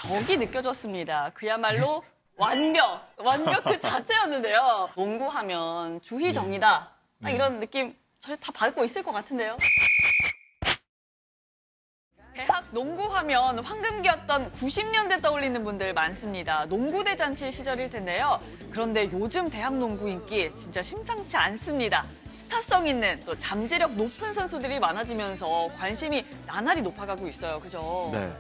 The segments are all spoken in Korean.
벽이 느껴졌습니다. 그야말로 완벽 그 자체였는데요. 농구하면 주희정이다. 딱 이런 느낌 저희 다 받고 있을 것 같은데요. 대학 농구하면 황금기였던 90년대 떠올리는 분들 많습니다. 농구대잔치 시절일 텐데요. 그런데 요즘 대학 농구 인기 진짜 심상치 않습니다. 스타성 있는 또 잠재력 높은 선수들이 많아지면서 관심이 나날이 높아가고 있어요. 그죠? 네.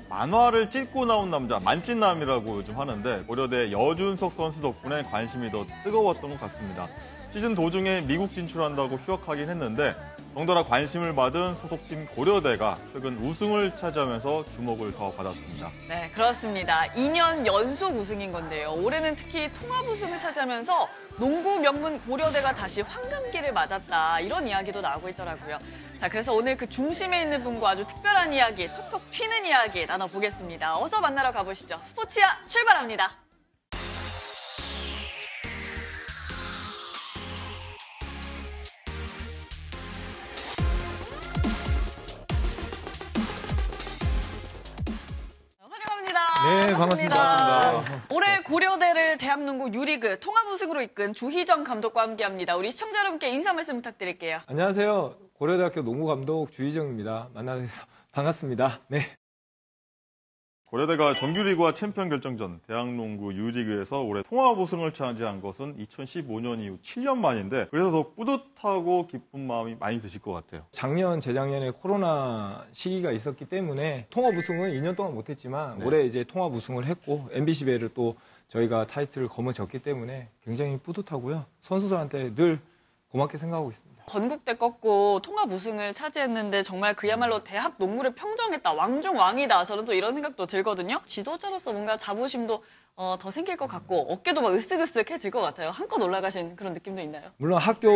만화를 찍고 나온 남자, 만찢남이라고 요즘 하는데 고려대 여준석 선수 덕분에 관심이 더 뜨거웠던 것 같습니다. 시즌 도중에 미국 진출한다고 휴학하긴 했는데 덩달아 관심을 받은 소속팀 고려대가 최근 우승을 차지하면서 주목을 더 받았습니다. 네, 그렇습니다. 2년 연속 우승인 건데요. 올해는 특히 통합 우승을 차지하면서 농구 명문 고려대가 다시 황금기를 맞았다. 이런 이야기도 나오고 있더라고요. 자, 그래서 오늘 그 중심에 있는 분과 아주 특별한 이야기, 톡톡 튀는 이야기 나눠보겠습니다. 어서 만나러 가보시죠. 스포츠야 출발합니다. 네, 반갑습니다. 올해 고려대를 대학농구 유리그 통합 우승으로 이끈 주희정 감독과 함께합니다. 우리 시청자 여러분께 인사 말씀 부탁드릴게요. 안녕하세요. 고려대학교 농구 감독 주희정입니다. 만나서 반갑습니다. 네. 고려대가 정규리그와 챔피언 결정전 대학농구 유리그에서 올해 통합 우승을 차지한 것은 2015년 이후 7년 만인데 그래서 더 뿌듯하고 기쁜 마음이 많이 드실 것 같아요. 작년, 재작년에 코로나 시기가 있었기 때문에 통합 우승은 2년 동안 못했지만 올해 이제 통합 우승을 했고 MBC배를 또 저희가 타이틀을 거머쥐었기 때문에 굉장히 뿌듯하고요. 선수들한테 늘 고맙게 생각하고 있습니다. 건국대 꺾고 통합 우승을 차지했는데 정말 그야말로 대학 농구를 평정했다. 왕중왕이다. 저는 또 이런 생각도 들거든요. 지도자로서 뭔가 자부심도 더 생길 것 같고 어깨도 막 으쓱으쓱해질 것 같아요. 한껏 올라가신 그런 느낌도 있나요? 물론 학교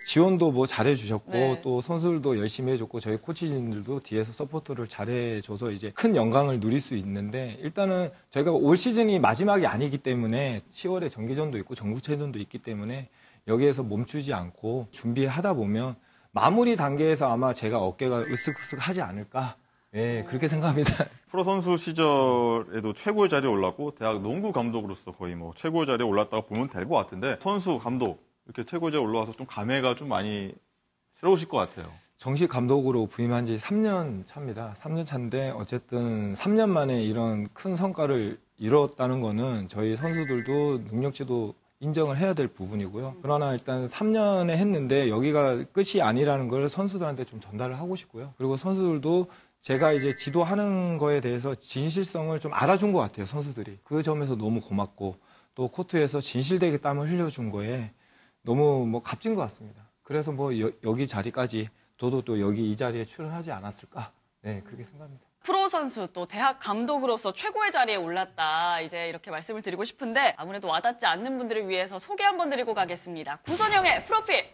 지원도 뭐 잘해주셨고 네. 또 선수들도 열심히 해줬고 저희 코치진들도 뒤에서 서포트를 잘해줘서 이제 큰 영광을 누릴 수 있는데 일단은 저희가 올 시즌이 마지막이 아니기 때문에 10월에 정기전도 있고 전국체전도 있기 때문에 여기에서 멈추지 않고 준비하다 보면 마무리 단계에서 아마 제가 어깨가 으쓱으쓱하지 않을까 그렇게 생각합니다. 프로 선수 시절에도 최고의 자리에 올랐고 대학 농구 감독으로서 거의 뭐 최고의 자리에 올랐다고 보면 될 것 같은데 선수 감독 이렇게 최고의 자리에 올라와서 좀 감회가 좀 많이 새로우실 것 같아요. 정식 감독으로 부임한 지 3년 차입니다. 3년 차인데 어쨌든 3년 만에 이런 큰 성과를 이뤘다는 거는 저희 선수들도 능력치도 인정을 해야 될 부분이고요. 그러나 일단 3년에 했는데 여기가 끝이 아니라는 걸 선수들한테 좀 전달을 하고 싶고요. 그리고 선수들도 제가 이제 지도하는 거에 대해서 진실성을 좀 알아준 것 같아요, 선수들이. 그 점에서 너무 고맙고 또 코트에서 진실되게 땀을 흘려준 거에 너무 뭐 값진 것 같습니다. 그래서 뭐 여기 자리까지 저도 또 여기 이 자리에 출연하지 않았을까? 네, 그렇게 생각합니다. 프로 선수 또 대학 감독으로서 최고의 자리에 올랐다. 이제 이렇게 말씀을 드리고 싶은데 아무래도 와닿지 않는 분들을 위해서 소개 한번 드리고 가겠습니다. 구선영의 프로필.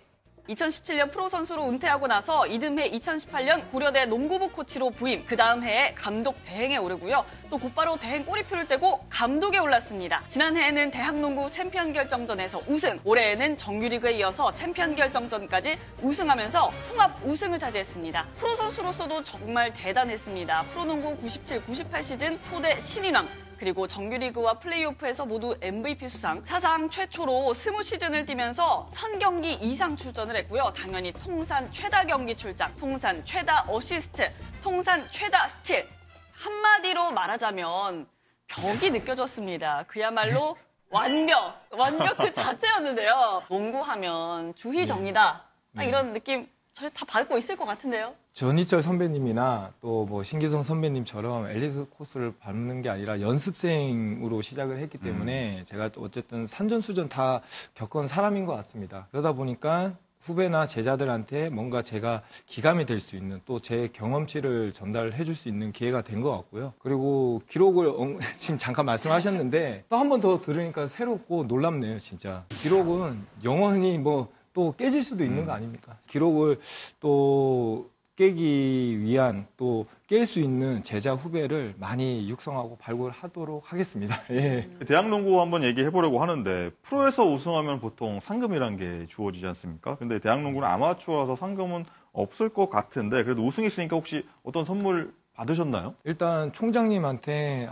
2017년 프로 선수로 은퇴하고 나서 이듬해 2018년 고려대 농구부 코치로 부임. 그 다음 해에 감독 대행에 오르고요. 또 곧바로 대행 꼬리표를 떼고 감독에 올랐습니다. 지난해에는 대학농구 챔피언 결정전에서 우승. 올해에는 정규리그에 이어서 챔피언 결정전까지 우승하면서 통합 우승을 차지했습니다. 프로 선수로서도 정말 대단했습니다. 프로농구 97, 98 시즌 초대 신인왕. 그리고 정규리그와 플레이오프에서 모두 MVP 수상, 사상 최초로 20시즌을 뛰면서 1000경기 이상 출전을 했고요. 당연히 통산 최다 경기 출장, 통산 최다 어시스트, 통산 최다 스틸. 한마디로 말하자면 벽이 느껴졌습니다. 그야말로 완벽 그 자체였는데요. 농구하면 주희정이다. 딱 이런 느낌 저희 다 받고 있을 것 같은데요. 전희철 선배님이나 또 뭐 신기성 선배님처럼 엘리트 코스를 밟는 게 아니라 연습생으로 시작을 했기 때문에 제가 또 어쨌든 산전수전 다 겪은 사람인 것 같습니다. 그러다 보니까 후배나 제자들한테 뭔가 제가 기감이 될 수 있는 또 제 경험치를 전달해 줄 수 있는 기회가 된 것 같고요. 그리고 기록을 지금 잠깐 말씀하셨는데 또 한 번 더 들으니까 새롭고 놀랍네요, 진짜. 기록은 영원히 뭐 또 깨질 수도 있는 거 아닙니까? 기록을 또 깨기 위한 또 깰 수 있는 제자 후배를 많이 육성하고 발굴하도록 하겠습니다. 예. 대학 농구 한번 얘기해 보려고 하는데 프로에서 우승하면 보통 상금이란 게 주어지지 않습니까? 근데 대학 농구는 아마추어라서 상금은 없을 것 같은데 그래도 우승했으니까 혹시 어떤 선물 받으셨나요? 일단 총장님한테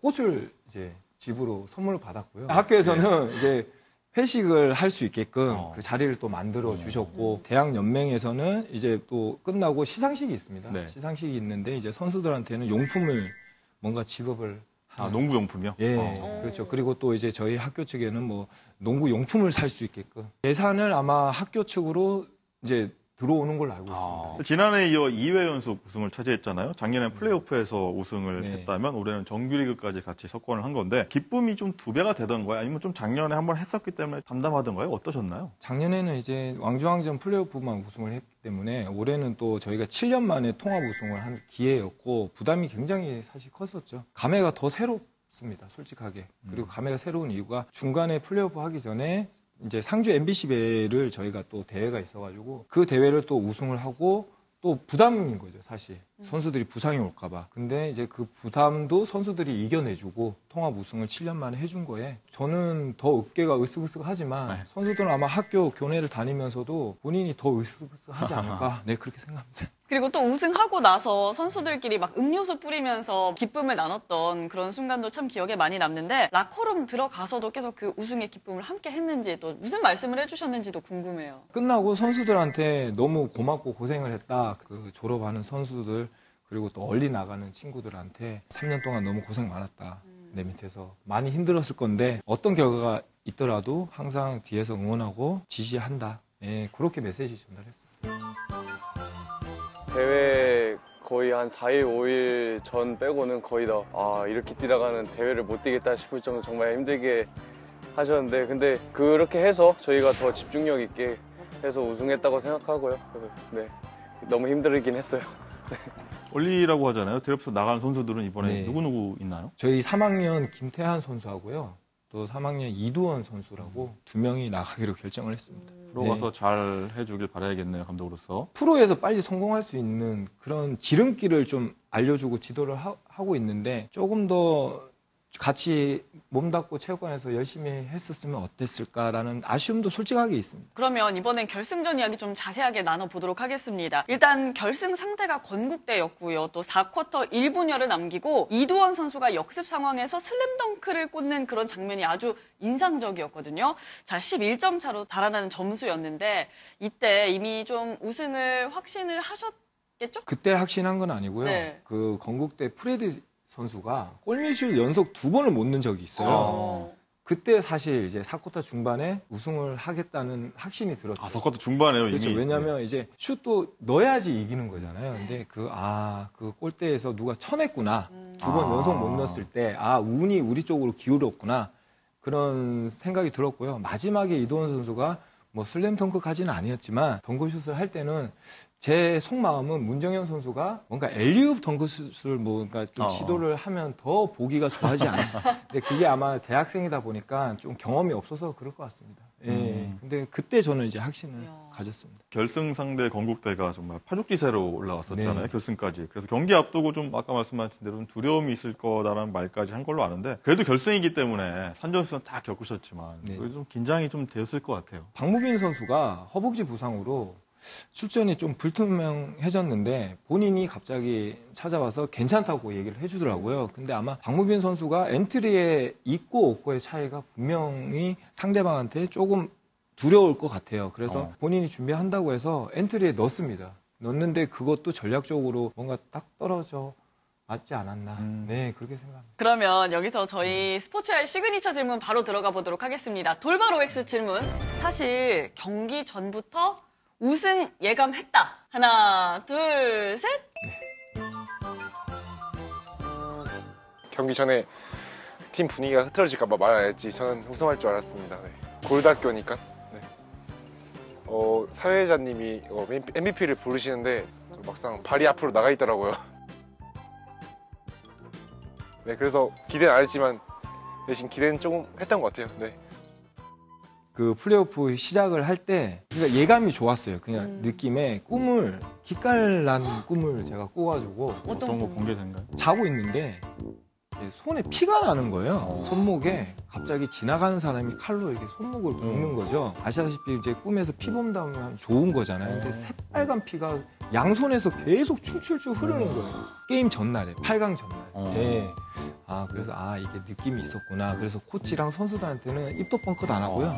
꽃을 이제 집으로 선물을 받았고요. 학교에서는 이제 회식을 할 수 있게끔 그 자리를 또 만들어 주셨고, 대학 연맹에서는 이제 또 끝나고 시상식이 있습니다. 네. 시상식이 있는데 이제 선수들한테는 용품을 뭔가 지급을 농구 용품이요? 예, 그렇죠. 그리고 또 이제 저희 학교 측에는 뭐 농구 용품을 살 수 있게끔 예산을 아마 학교 측으로 이제 들어오는 걸로 알고 있습니다. 지난해 이어 2회 연속 우승을 차지했잖아요. 작년엔 플레이오프에서 우승을 네. 했다면 올해는 정규리그까지 같이 석권을 한 건데 기쁨이 좀 2배가 되던가요? 아니면 좀 작년에 한번 했었기 때문에 담담하던가요? 어떠셨나요? 작년에는 이제 왕중왕전 플레이오프만 우승을 했기 때문에 올해는 또 저희가 7년 만에 통합 우승을 한 기회였고 부담이 굉장히 사실 컸었죠. 감회가 더 새롭습니다, 솔직하게. 그리고 감회가 새로운 이유가 중간에 플레이오프 하기 전에 이제 상주 MBC배를 저희가 또 대회가 있어가지고 그 대회를 또 우승을 하고 또 부담인 거죠, 사실. 선수들이 부상이 올까봐. 근데 이제 그 부담도 선수들이 이겨내주고 통합 우승을 7년 만에 해준 거에 저는 더 어깨가 으쓱으쓱하지만 선수들은 아마 학교 교내를 다니면서도 본인이 더 으쓱으쓱하지 않을까. 네, 그렇게 생각합니다. 그리고 또 우승하고 나서 선수들끼리 막 음료수 뿌리면서 기쁨을 나눴던 그런 순간도 참 기억에 많이 남는데 라커룸 들어가서도 계속 그 우승의 기쁨을 함께 했는지 또 무슨 말씀을 해주셨는지도 궁금해요. 끝나고 선수들한테 너무 고맙고 고생을 했다. 그 졸업하는 선수들 그리고 또 얼리 나가는 친구들한테 3년 동안 너무 고생 많았다. 내 밑에서 많이 힘들었을 건데 어떤 결과가 있더라도 항상 뒤에서 응원하고 지시한다. 예, 그렇게 메시지 전달했습니다. 대회 거의 한 4일, 5일 전 빼고는 거의 다 이렇게 뛰다가는 대회를 못 뛰겠다 싶을 정도 정말 힘들게 하셨는데 근데 그렇게 해서 저희가 더 집중력 있게 해서 우승했다고 생각하고요. 네, 너무 힘들긴 했어요. 올리라고 하잖아요. 드래프트 나가는 선수들은 이번에 네. 누구 있나요? 저희 3학년 김태한 선수하고요. 또 3학년 이두원 선수라고 2명이 나가기로 결정을 했습니다. 프로 가서 잘 해주길 바라야겠네요, 감독으로서. 프로에서 빨리 성공할 수 있는 그런 지름길을 좀 알려주고 지도를 하고 있는데 조금 더 같이 몸담고 체육관에서 열심히 했었으면 어땠을까라는 아쉬움도 솔직하게 있습니다. 그러면 이번엔 결승전 이야기 좀 자세하게 나눠보도록 하겠습니다. 일단 결승 상대가 건국대였고요. 또 4쿼터 1분여를 남기고 이두원 선수가 역습 상황에서 슬램덩크를 꽂는 그런 장면이 아주 인상적이었거든요. 자, 11점 차로 달아나는 점수였는데 이때 이미 좀 우승을 확신을 하셨겠죠? 그때 확신한 건 아니고요. 네. 그 건국대 프레드 선수가 골밑슛 연속 2번을 못 넣은 적이 있어요. 그때 사실 이제 4쿼터 중반에 우승을 하겠다는 확신이 들었어요. 4쿼터 중반에요, 그렇죠. 이미. 왜냐하면 이제 슛도 넣어야지 이기는 거잖아요. 근데 그 골대에서 누가 쳐냈구나. 2번 연속 못 넣었을 때 운이 우리 쪽으로 기울었구나. 그런 생각이 들었고요. 마지막에 이도원 선수가 뭐 슬램덩크까지는 아니었지만 덩크슛을 할 때는 제 속마음은 문정현 선수가 뭔가 엘리웁 덩크슛을 뭔가 좀 시도를 하면 더 보기가 좋아하지 않나. 근데 그게 아마 대학생이다 보니까 좀 경험이 없어서 그럴 것 같습니다. 예. 근데 그때 저는 이제 확신을 가졌습니다. 결승 상대 건국대가 정말 파죽지세로 올라왔었잖아요, 네. 결승까지. 그래서 경기 앞두고 좀 아까 말씀하신 대로 두려움이 있을 거다라는 말까지 한 걸로 아는데 그래도 결승이기 때문에 산전수전 다 겪으셨지만 네. 좀 긴장이 좀 되었을 것 같아요. 박무빈 선수가 허벅지 부상으로 출전이 좀 불투명해졌는데 본인이 갑자기 찾아와서 괜찮다고 얘기를 해주더라고요. 근데 아마 박무빈 선수가 엔트리에 있고 없고의 차이가 분명히 상대방한테 조금 두려울 것 같아요. 그래서 본인이 준비한다고 해서 엔트리에 넣습니다. 넣는데 그것도 전략적으로 뭔가 딱 떨어져 맞지 않았나. 네, 그렇게 생각합니다. 그러면 여기서 저희 스포츠알 시그니처 질문 바로 들어가 보도록 하겠습니다. 돌발 OX 질문. 사실 경기 전부터 우승 예감했다. 하나, 둘, 셋. 경기 전에 팀 분위기가 흐트러질까 봐 말 안 했지. 저는 우승할 줄 알았습니다. 네. 골드학교니까. 네. 사회자님이 MVP를 부르시는데 막상 발이 앞으로 나가 있더라고요. 네, 그래서 기대는 안 했지만 대신 기대는 조금 했던 것 같아요. 네. 그 플레이오프 시작을 할 때 그러니까 예감이 좋았어요. 그냥 느낌에 기깔난 꿈을 제가 꿔가지고 어떤 거 공개된가요? 자고 있는데 손에 피가 나는 거예요. 손목에 갑자기 지나가는 사람이 칼로 이렇게 손목을 묶는 거죠. 아시다시피 이제 꿈에서 피 본다면 좋은 거잖아요. 근데 새빨간 피가 양손에서 계속 출출출 흐르는 거예요. 게임 전날에, 8강 전날. 예. 그래서 이게 느낌이 있었구나. 그래서 코치랑 선수들한테는 입도 뻥끗 안 하고요.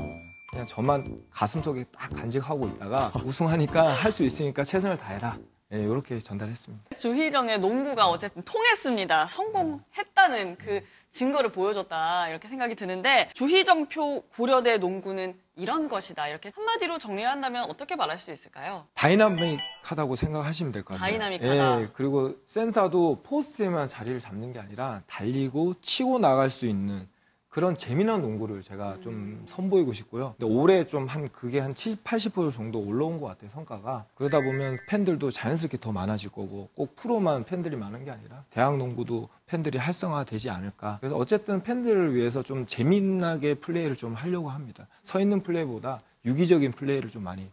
그냥 저만 가슴속에 딱 간직하고 있다가 우승하니까 할 수 있으니까 최선을 다해라. 네, 이렇게 전달했습니다. 주희정의 농구가 어쨌든 통했습니다. 성공했다는 그 증거를 보여줬다 이렇게 생각이 드는데 주희정표 고려대 농구는 이런 것이다 이렇게 한마디로 정리를 한다면 어떻게 말할 수 있을까요? 다이나믹하다고 생각하시면 될 것 같아요. 다이나믹하다. 예, 그리고 센터도 포스트에만 자리를 잡는 게 아니라 달리고 치고 나갈 수 있는 그런 재미난 농구를 제가 좀 선보이고 싶고요. 근데 올해 좀 그게 한 70, 80% 정도 올라온 것 같아요, 성과가. 그러다 보면 팬들도 자연스럽게 더 많아질 거고, 꼭 프로만 팬들이 많은 게 아니라 대학 농구도 팬들이 활성화되지 않을까. 그래서 어쨌든 팬들을 위해서 좀 재미나게 플레이를 좀 하려고 합니다. 서 있는 플레이보다 유기적인 플레이를 좀 많이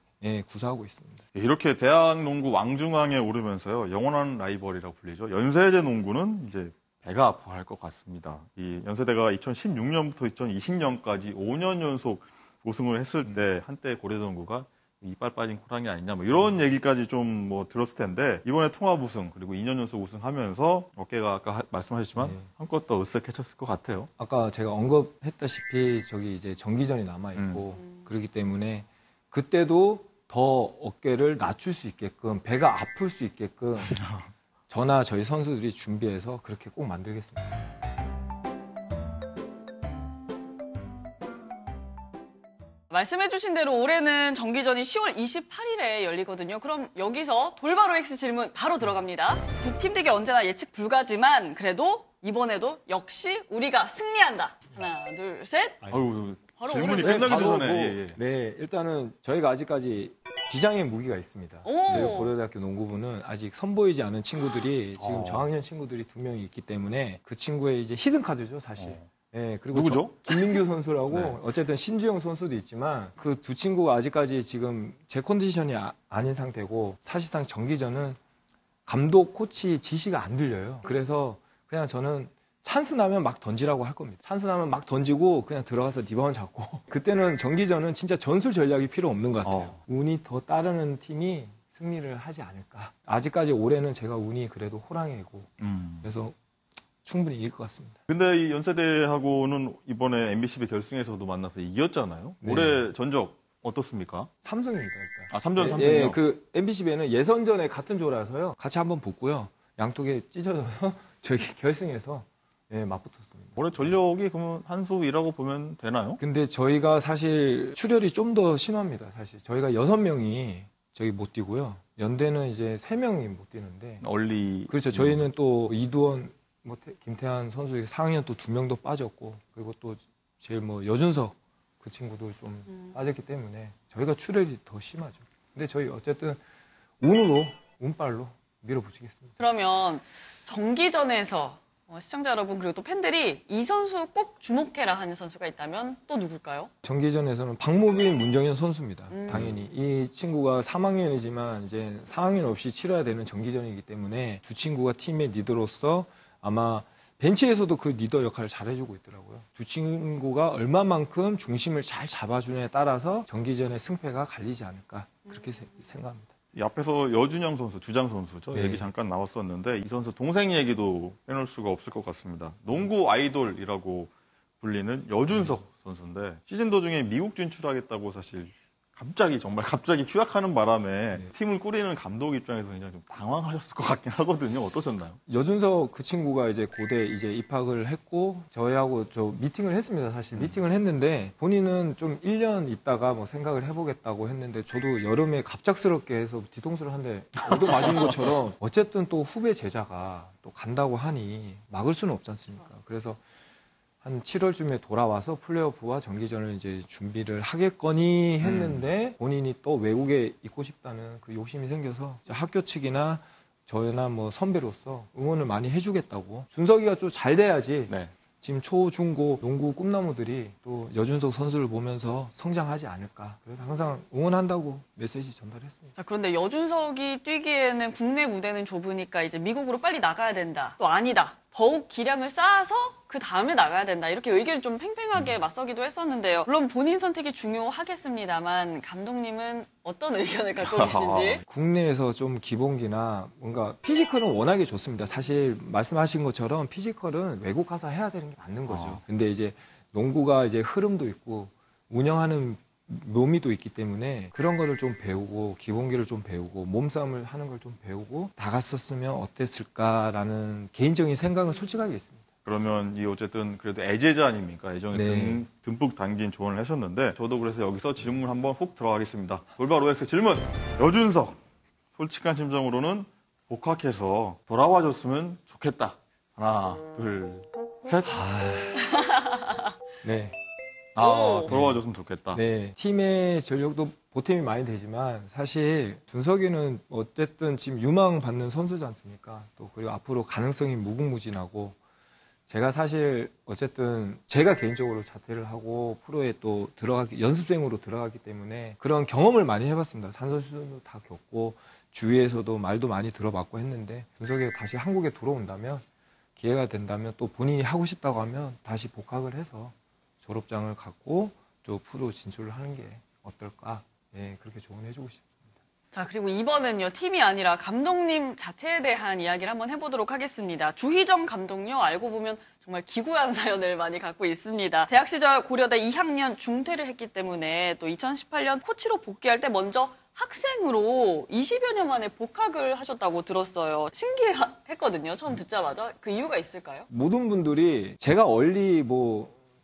구사하고 있습니다. 이렇게 대학 농구 왕중왕에 오르면서요, 영원한 라이벌이라고 불리죠. 연세대 농구는 이제 배가 아파할 것 같습니다. 이 연세대가 2016년부터 2020년까지 5년 연속 우승을 했을 때 한때 고려대 농구가 이빨 빠진 호랑이 아니냐 뭐 이런 얘기까지 좀 뭐 들었을 텐데 이번에 통합 우승 그리고 2년 연속 우승하면서 어깨가 아까 말씀하셨지만 한껏 더 으쓱해졌을 것 같아요. 아까 제가 언급했다시피 저기 이제 정기전이 남아 있고 그렇기 때문에 그때도 더 어깨를 낮출 수 있게끔 배가 아플 수 있게끔 저나 저희 선수들이 준비해서 그렇게 꼭 만들겠습니다. 말씀해주신 대로 올해는 정기전이 10월 28일에 열리거든요. 그럼 여기서 돌바로 X 질문 바로 들어갑니다. 두 팀들이 언제나 예측 불가지만 그래도 이번에도 역시 우리가 승리한다. 하나, 둘, 셋. 아유, 바로 질문이 오늘 끝나기도 바로 전에. 뭐, 예. 네, 일단은 저희가 아직까지 비장의 무기가 있습니다. 오. 저희 고려대학교 농구부는 아직 선보이지 않은 친구들이 지금 저학년 친구들이 2명이 있기 때문에 그 친구의 이제 히든 카드죠, 사실. 네, 그리고 누구죠? 김민규 선수라고 네. 어쨌든 신주영 선수도 있지만 그 두 친구가 아직까지 지금 제 컨디션이 아닌 상태고 사실상 정기전은 감독, 코치 지시가 안 들려요. 그래서 그냥 저는 찬스 나면 막 던지라고 할 겁니다. 찬스 나면 막 던지고 그냥 들어가서 리바운드 잡고 그때는 정기전은 진짜 전술 전략이 필요 없는 것 같아요. 운이 더 따르는 팀이 승리를 하지 않을까. 아직까지 올해는 제가 운이 그래도 호랑이고 그래서 충분히 이길 것 같습니다. 근데 이 연세대하고는 이번에 MBCB 결승에서도 만나서 이겼잖아요. 네. 올해 전적 어떻습니까? 삼성입니다, 일단. 3전 3승이요? 예, 그 MBCB는 예선전에 같은 조라서요. 같이 한번 붙고요. 양쪽에 찢어져서 저희 결승에서 맞붙었습니다. 올해 전력이 그러면 한 수이라고 보면 되나요? 근데 저희가 사실 출혈이 좀 더 심합니다, 사실. 저희가 6명이 저기 못 뛰고요. 연대는 이제 3명이 못 뛰는데. 그렇죠. 그렇죠. 저희는 또 이두원, 김태환 선수 4학년 또 2명 더 빠졌고, 그리고 또 제일 여준석 그 친구도 좀 빠졌기 때문에 저희가 출혈이 더 심하죠. 근데 저희 어쨌든 운빨로 밀어붙이겠습니다. 그러면 정기전에서 시청자 여러분 그리고 또 팬들이 이 선수 꼭 주목해라 하는 선수가 있다면 또 누굴까요? 정기전에서는 박모빈, 문정현 선수입니다. 당연히 이 친구가 3학년이지만 이제 4학년 없이 치러야 되는 정기전이기 때문에 두 친구가 팀의 리더로서 아마 벤치에서도 그 리더 역할을 잘 해주고 있더라고요. 두 친구가 얼마만큼 중심을 잘 잡아주냐에 따라서 정기전의 승패가 갈리지 않을까 그렇게 생각합니다. 이 앞에서 여준영 선수, 주장 선수죠. 네. 얘기 잠깐 나왔었는데 이 선수 동생 얘기도 빼놓을 수가 없을 것 같습니다. 농구 아이돌이라고 불리는 여준석 선수인데 시즌 도중에 미국 진출하겠다고 사실 정말 갑자기 휴학하는 바람에 팀을 꾸리는 감독 입장에서 굉장히 좀 당황하셨을 것 같긴 하거든요. 어떠셨나요? 여준석 그 친구가 이제 고대 이제 입학을 했고 저희하고 저 미팅을 했습니다. 사실 미팅을 했는데 본인은 좀 1년 있다가 생각을 해보겠다고 했는데 저도 여름에 갑작스럽게 해서 뒤통수를 한 대 얻어 맞은 것처럼 어쨌든 또 후배 제자가 또 간다고 하니 막을 수는 없지 않습니까? 그래서 한 7월쯤에 돌아와서 플레이오프와 정기전을 이제 준비를 하겠거니 했는데 본인이 또 외국에 있고 싶다는 그 욕심이 생겨서 학교 측이나 저희나 선배로서 응원을 많이 해주겠다고. 준석이가 좀 잘 돼야지 네. 지금 초, 중, 고 농구 꿈나무들이 또 여준석 선수를 보면서 성장하지 않을까. 그래서 항상 응원한다고 메시지 전달했습니다. 자, 그런데 여준석이 뛰기에는 국내 무대는 좁으니까 이제 미국으로 빨리 나가야 된다. 또 아니다. 더욱 기량을 쌓아서 그 다음에 나가야 된다. 이렇게 의견을 좀 팽팽하게 맞서기도 했었는데요. 물론 본인 선택이 중요하겠습니다만 감독님은 어떤 의견을 갖고 계신지. 국내에서 좀 기본기나 뭔가 피지컬은 워낙에 좋습니다. 사실 말씀하신 것처럼 피지컬은 외국 가서 해야 되는 게 맞는 거죠. 근데 이제 농구가 이제 흐름도 있고 운영하는 묘미도 있기 때문에 그런 거를 좀 배우고 기본기를 좀 배우고 몸싸움을 하는 걸 좀 배우고 나갔었으면 어땠을까라는 개인적인 생각은 솔직하게 있습니다. 그러면 이 어쨌든 그래도 애제자 아닙니까? 애정이 네. 듬뿍 담긴 조언을 하셨는데 저도 그래서 여기서 질문 한번 훅 들어가겠습니다. 돌발 OX 질문. 여준석. 솔직한 심정으로는 복학해서 돌아와줬으면 좋겠다. 하나, 둘, 셋. 네. 돌아와줬으면 좋겠다. 네. 팀의 전력도 보탬이 많이 되지만 사실 준석이는 어쨌든 지금 유망받는 선수지 않습니까? 또 그리고 앞으로 가능성이 무궁무진하고 제가 사실 어쨌든 제가 개인적으로 자퇴를 하고 프로에 또 연습생으로 들어가기 때문에 그런 경험을 많이 해봤습니다. 산선수도 다 겪고 주위에서도 말도 많이 들어봤고 했는데 준석이가 다시 한국에 들어온다면 기회가 된다면 또 본인이 하고 싶다고 하면 다시 복학을 해서 졸업장을 갖고 저 프로 진출을 하는 게 어떨까? 예, 그렇게 조언해주고 싶습니다. 자, 그리고 이번엔요, 팀이 아니라 감독님 자체에 대한 이야기를 한번 해보도록 하겠습니다. 주희정 감독요, 알고 보면 정말 기구한 사연을 많이 갖고 있습니다. 대학 시절 고려대 2학년 중퇴를 했기 때문에 또 2018년 코치로 복귀할 때 먼저 학생으로 20여 년 만에 복학을 하셨다고 들었어요. 신기했거든요, 처음 듣자마자. 그 이유가 있을까요? 모든 분들이 제가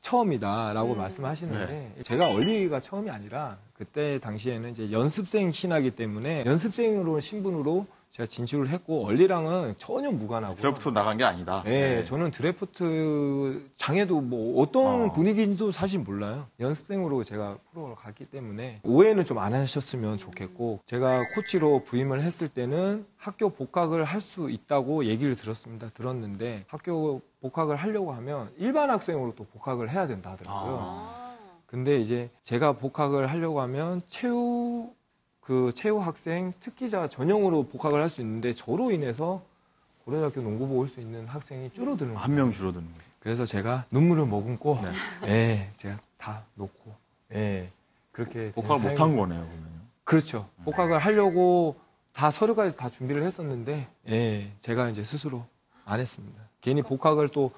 처음이다라고 말씀하시는데 제가 얼리가 처음이 아니라 그때 당시에는 이제 연습생 신하기 때문에 연습생으로 신분으로 제가 진출을 했고 얼리랑은 전혀 무관하고 드래프트 나간 게 아니다. 네, 저는 드래프트 장에도 뭐 어떤 분위기인지도 사실 몰라요. 연습생으로 제가 프로를 갔기 때문에 오해는 좀 안 하셨으면 좋겠고 제가 코치로 부임을 했을 때는 학교 복학을 할 수 있다고 얘기를 들었는데 학교 복학을 하려고 하면 일반 학생으로 또 복학을 해야 된다 하더라고요. 근데 이제 제가 복학을 하려고 하면 체육 학생 특기자 전형으로 복학을 할 수 있는데 저로 인해서 고려대학교 농구부 올 수 있는 학생이 줄어드는 거예요. 한 명 줄어드는 거예요. 그래서 제가 눈물을 머금고 제가 다 놓고 그렇게 복학을 못한 거네요, 그러면. 그렇죠. 복학을 하려고 다 서류까지 다 준비를 했었는데 제가 이제 스스로 안 했습니다. 괜히 복학을 또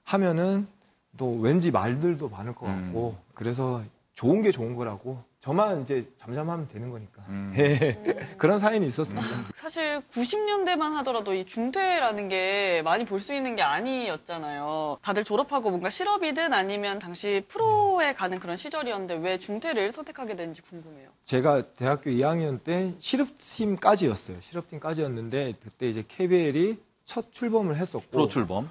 하면은 또 왠지 말들도 많을 것 같고 그래서 좋은 게 좋은 거라고 저만 이제 잠잠하면 되는 거니까 그런 사연이 있었습니다. 사실 90년대만 하더라도 이 중퇴라는 게 많이 볼 수 있는 게 아니었잖아요. 다들 졸업하고 뭔가 실업이든 아니면 당시 프로에 가는 그런 시절이었는데 왜 중퇴를 선택하게 됐는지 궁금해요. 제가 대학교 2학년 때 실업팀까지였어요. 실업팀까지였는데 그때 이제 KBL이 첫 출범을 했었고 프로 출범.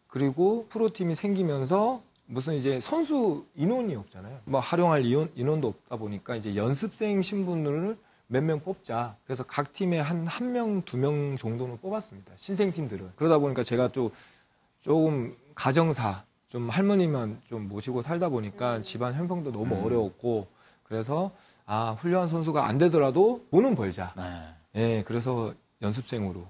그리고 프로팀이 생기면서 무슨 이제 선수 인원이 없잖아요. 뭐 활용할 인원도 없다 보니까 이제 연습생 신분을 몇 명 뽑자. 그래서 각 팀에 한 명, 2명 정도는 뽑았습니다. 신생팀들은. 그러다 보니까 제가 조금 가정사, 좀 할머니만 좀 모시고 살다 보니까 집안 형편도 너무 어려웠고 그래서 훌륭한 선수가 안 되더라도 돈은 벌자. 그래서 연습생으로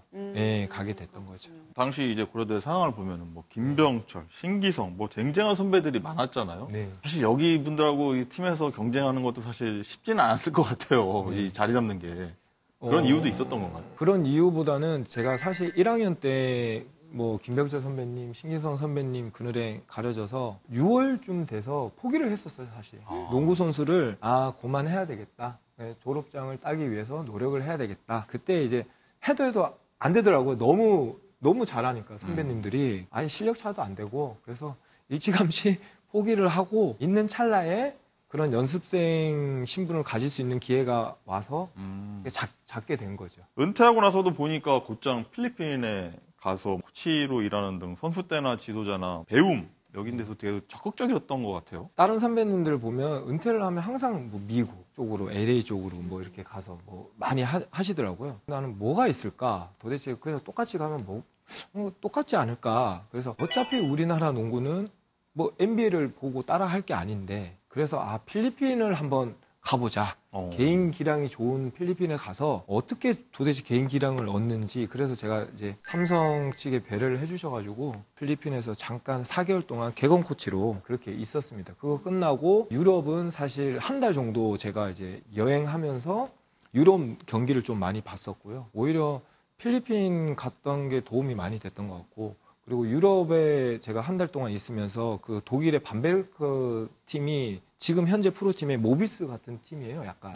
가게 됐던 거죠. 당시 이제 고려대 상황을 보면은 뭐 김병철, 신기성, 뭐 쟁쟁한 선배들이 많았잖아요. 사실 여기 분들하고 이 팀에서 경쟁하는 것도 사실 쉽지는 않았을 것 같아요. 이 자리 잡는 게 그런 이유도 있었던 건가요? 그런 이유보다는 제가 사실 1학년 때 뭐 김병철 선배님, 신기성 선배님 그늘에 가려져서 6월쯤 돼서 포기를 했었어요, 사실. 농구 선수를 그만해야 되겠다. 졸업장을 따기 위해서 노력을 해야 되겠다. 그때 이제 해도 안 되더라고요. 너무 잘하니까 선배님들이 실력 차도 안 되고 그래서 일찌감치 포기를 하고 있는 찰나에 그런 연습생 신분을 가질 수 있는 기회가 와서 잡게 된 거죠. 은퇴하고 나서도 보니까 곧장 필리핀에 가서 코치로 일하는 등 선수 때나 지도자나 배움 여긴 데서 되게 적극적이었던 것 같아요. 다른 선배님들 보면 은퇴를 하면 항상 뭐 미국 쪽으로 LA 쪽으로 뭐 이렇게 가서 뭐 많이 하시더라고요. 나는 뭐가 있을까? 도대체 그냥 똑같이 가면 뭐 똑같지 않을까? 그래서 어차피 우리나라 농구는 뭐 NBA를 보고 따라 할 게 아닌데 그래서 필리핀을 한번 가보자. 개인 기량이 좋은 필리핀에 가서 어떻게 도대체 개인 기량을 얻는지, 그래서 제가 이제 삼성 측에 배려를 해주셔가지고 필리핀에서 잠깐 4개월 동안 객원 코치로 그렇게 있었습니다. 그거 끝나고 유럽은 사실 한 달 정도 제가 이제 여행하면서 유럽 경기를 좀 많이 봤었고요. 오히려 필리핀 갔던 게 도움이 많이 됐던 것 같고, 그리고 유럽에 제가 한 달 동안 있으면서 그 독일의 반베르크 팀이 지금 현재 프로팀의 모비스 같은 팀이에요. 약간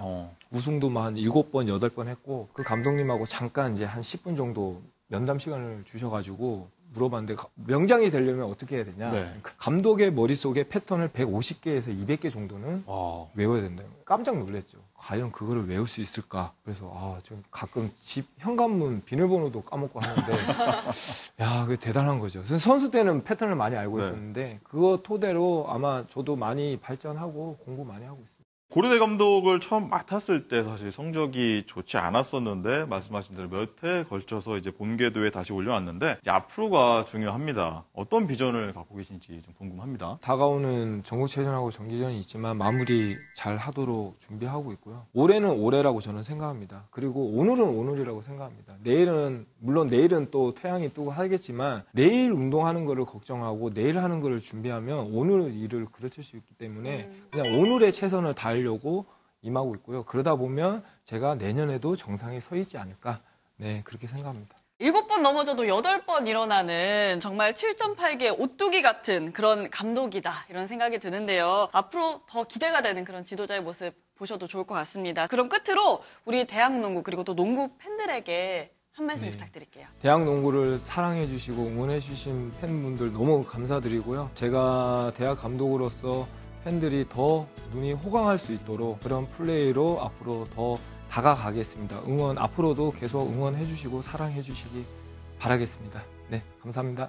우승도 한 7번, 8번 했고, 그 감독님하고 잠깐 이제 한 10분 정도 면담 시간을 주셔가지고 물어봤는데, 명장이 되려면 어떻게 해야 되냐. 네. 감독의 머릿속에 패턴을 150개에서 200개 정도는 외워야 된다. 깜짝 놀랐죠. 과연 그거를 외울 수 있을까. 그래서 좀 가끔 집 현관문 비밀번호도 까먹고 하는데 야, 그게 대단한 거죠. 선수 때는 패턴을 많이 알고 있었는데 그거 토대로 아마 저도 많이 발전하고 공부 많이 하고 있습니다. 고려대 감독을 처음 맡았을 때 사실 성적이 좋지 않았었는데 말씀하신 대로 몇 해 걸쳐서 이제 본궤도에 다시 올려놨는데 이제 앞으로가 중요합니다. 어떤 비전을 갖고 계신지 좀 궁금합니다. 다가오는 전국체전하고 정기전이 있지만 마무리 잘 하도록 준비하고 있고요. 올해는 올해라고 저는 생각합니다. 그리고 오늘은 오늘이라고 생각합니다. 물론 내일은 또 태양이 뜨고 하겠지만 내일 운동하는 거를 걱정하고 내일 하는 거를 준비하면 오늘 일을 그르칠 수 있기 때문에 그냥 오늘의 최선을 다하려고 임하고 있고요. 그러다 보면 제가 내년에도 정상에 서 있지 않을까. 네, 그렇게 생각합니다. 7번 넘어져도 8번 일어나는 정말 7.8개 오뚜기 같은 그런 감독이다, 이런 생각이 드는데요. 앞으로 더 기대가 되는 그런 지도자의 모습 보셔도 좋을 것 같습니다. 그럼 끝으로 우리 대학농구 그리고 또 농구 팬들에게 한 말씀 부탁드릴게요. 대학 농구를 사랑해 주시고 응원해 주신 팬분들 너무 감사드리고요. 제가 대학 감독으로서 팬들이 더 눈이 호강할 수 있도록 그런 플레이로 앞으로 더 다가가겠습니다. 앞으로도 계속 응원해 주시고 사랑해 주시기 바라겠습니다. 네, 감사합니다.